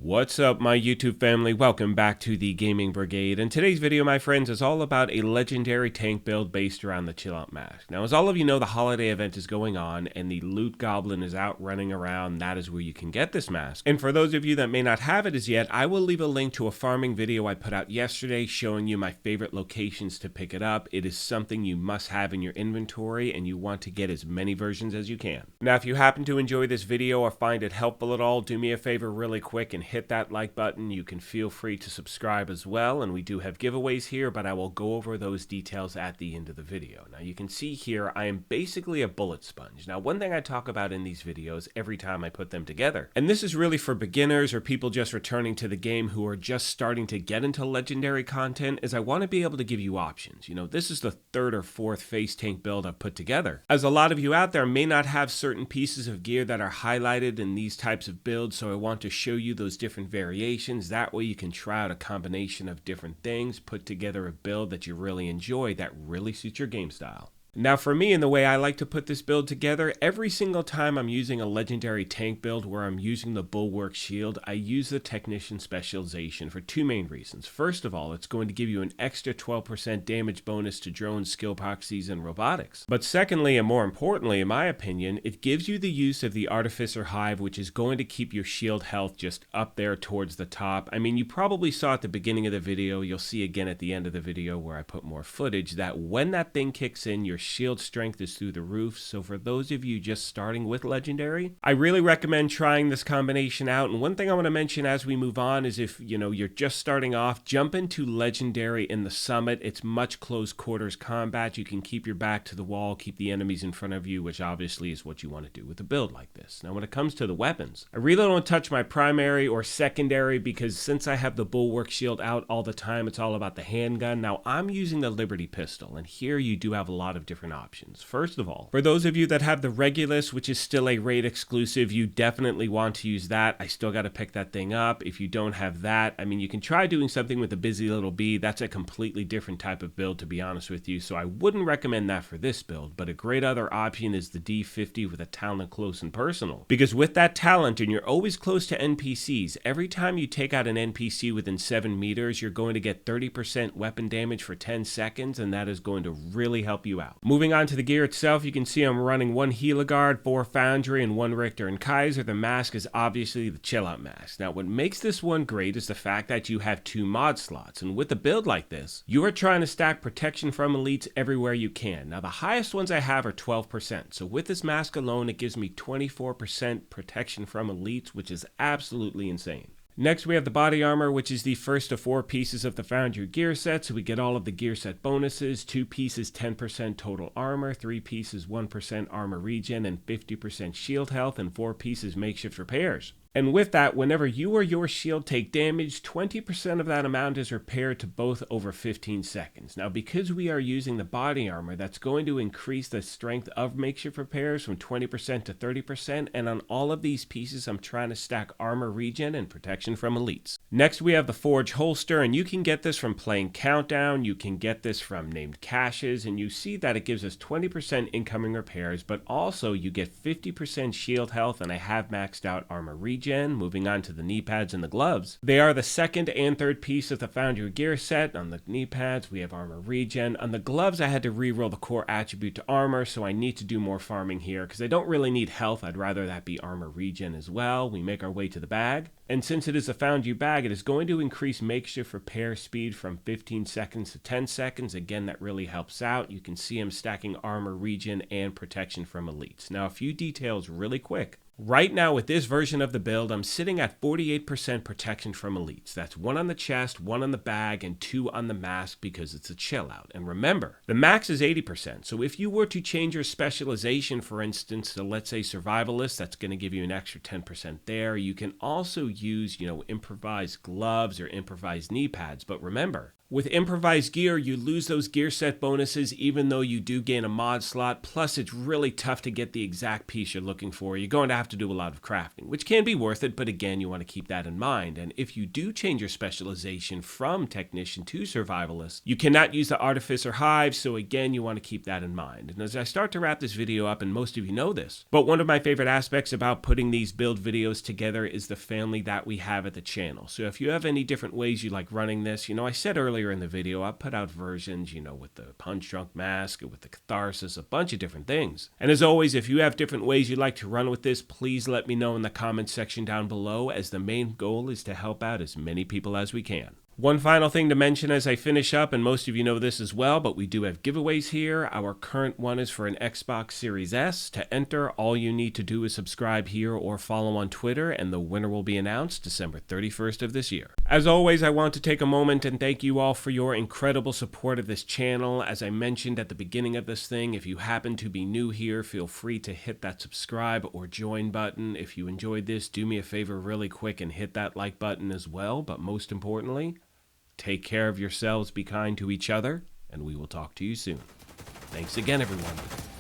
What's up, my YouTube family? Welcome back to the Gaming Brigade, and today's video, my friends, is all about a legendary tank build based around the Chill Out mask. Now, as all of you know, the holiday event is going on, and the Loot Goblin is out running around. That is where you can get this mask. And for those of you that may not have it as yet, I will leave a link to a farming video I put out yesterday showing you my favorite locations to pick it up. It is something you must have in your inventory, and you want to get as many versions as you can. Now, if you happen to enjoy this video or find it helpful at all, do me a favor really quick and hit that like button. You can feel free to subscribe as well, and we do have giveaways here, but I will go over those details at the end of the video. Now, you can see here I am basically a bullet sponge. Now, one thing I talk about in these videos every time I put them together, and this is really for beginners or people just returning to the game who are just starting to get into legendary content, is I want to be able to give you options. You know, this is the third or fourth face tank build I've put together, as a lot of you out there may not have certain pieces of gear that are highlighted in these types of builds, so I want to show you those different variations. That way you can try out a combination of different things, put together a build that you really enjoy that really suits your game style. Now, for me, and the way I like to put this build together, every single time I'm using a legendary tank build where I'm using the Bulwark Shield, I use the Technician Specialization for two main reasons. First of all, it's going to give you an extra 12% damage bonus to drones, skill proxies, and robotics. But secondly, and more importantly, in my opinion, it gives you the use of the Artificer Hive, which is going to keep your shield health just up there towards the top. I mean, you probably saw at the beginning of the video, you'll see again at the end of the video where I put more footage, that when that thing kicks in, your shield strength is through the roof. So for those of you just starting with legendary, I really recommend trying this combination out. And one thing I want to mention as we move on is, if you're just starting off, jump into legendary in the summit. It's much close quarters combat. You can keep your back to the wall, keep the enemies in front of you, which obviously is what you want to do with a build like this. Now, when it comes to the weapons, I really don't touch my primary or secondary, because since I have the Bulwark Shield out all the time, it's all about the handgun. Now, I'm using the Liberty pistol, and here you do have a lot of different options. First of all, for those of you that have the Regulus, which is still a raid exclusive, you definitely want to use that. I still got to pick that thing up. If you don't have that, I mean, you can try doing something with the Busy Little Bee. That's a completely different type of build, to be honest with you, so I wouldn't recommend that for this build. But a great other option is the D50 with a talent close and personal, because with that talent, and you're always close to NPCs, every time you take out an NPC within 7 meters, you're going to get 30% weapon damage for 10 seconds, and that is going to really help you out. Moving on to the gear itself, you can see I'm running 1 Heliguard, 4 Foundry, and 1 Richter and Kaiser. The mask is obviously the Chill Out mask. Now, what makes this one great is the fact that you have 2 mod slots, and with a build like this, you are trying to stack protection from elites everywhere you can. Now, the highest ones I have are 12%, so with this mask alone, it gives me 24% protection from elites, which is absolutely insane. Next, we have the body armor, which is the first of 4 pieces of the Foundry gear set, so we get all of the gear set bonuses. 2 pieces, 10% total armor, 3 pieces, 1% armor regen, and 50% shield health, and 4 pieces makeshift repairs. And with that, whenever you or your shield take damage, 20% of that amount is repaired to both over 15 seconds. Now, because we are using the body armor, that's going to increase the strength of makeshift repairs from 20% to 30%, and on all of these pieces, I'm trying to stack armor regen and protection from elites. Next, we have the Forge holster, and you can get this from playing Countdown, you can get this from named caches, and you see that it gives us 20% incoming repairs, but also you get 50% shield health, and I have maxed out armor regen. Moving on to the knee pads and the gloves. They are the second and third piece of the Foundry gear set. On the knee pads, we have armor regen. On the gloves, I had to reroll the core attribute to armor, so I need to do more farming here because I don't really need health. I'd rather that be armor regen as well. We make our way to the bag. And since it is a Foundry bag, it is going to increase makeshift repair speed from 15 seconds to 10 seconds. Again, that really helps out. You can see I'm stacking armor regen and protection from elites. Now, a few details really quick. Right now, with this version of the build, I'm sitting at 48% protection from elites. That's 1 on the chest, 1 on the bag, and 2 on the mask because it's a chill out. And remember, the max is 80%. So if you were to change your specialization, for instance, to let's say survivalist, that's going to give you an extra 10% there. You can also use, improvised gloves or improvised knee pads. But remember, With improvised gear, you lose those gear set bonuses even though you do gain a mod slot, plus it's really tough to get the exact piece you're looking for. You're going to have to do a lot of crafting, which can be worth it, but again, you want to keep that in mind. And if you do change your specialization from technician to survivalist, you cannot use the artificer hive, so again, you want to keep that in mind. And as I start to wrap this video up, and most of you know this, but one of my favorite aspects about putting these build videos together is the family that we have at the channel. So if you have any different ways you like running this, I said earlier in the video, I put out versions, with the Punch Drunk Mask, with the Catharsis, a bunch of different things. And as always, if you have different ways you'd like to run with this, please let me know in the comments section down below, as the main goal is to help out as many people as we can. One final thing to mention as I finish up, and most of you know this as well, but we do have giveaways here. Our current one is for an Xbox Series S. To enter, all you need to do is subscribe here or follow on Twitter, and the winner will be announced December 31st of this year. As always, I want to take a moment and thank you all for your incredible support of this channel. As I mentioned at the beginning of this thing, if you happen to be new here, feel free to hit that subscribe or join button. If you enjoyed this, do me a favor really quick and hit that like button as well, but most importantly, take care of yourselves, be kind to each other, and we will talk to you soon. Thanks again, everyone.